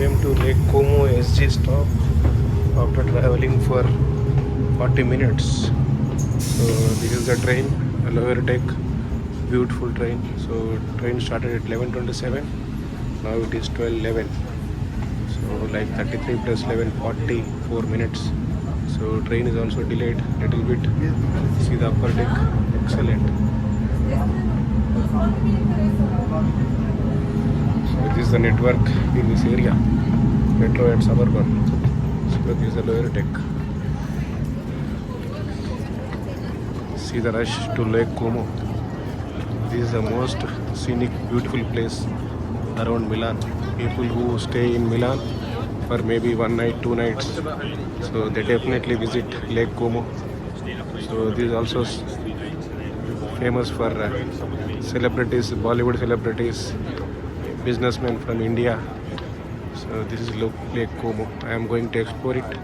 came to Lake Como SG stop after traveling for 40 minutes. So this is the train, Lower Deck, beautiful train. So train started at 11:27. Now it is 12:11. So like 33 plus 11, 44 minutes. So train is also delayed little bit. See the upper deck, excellent. So this is the network in this area, metro and suburban. So this is the Lower Deck. See the rush to Lake Como. This is the most scenic, beautiful place around Milan. People who stay in Milan for maybe 1 night, 2 nights, so they definitely visit Lake Como. So this is also famous for celebrities, Bollywood celebrities, businessmen from India. So this is Lake Como. I am going to explore it.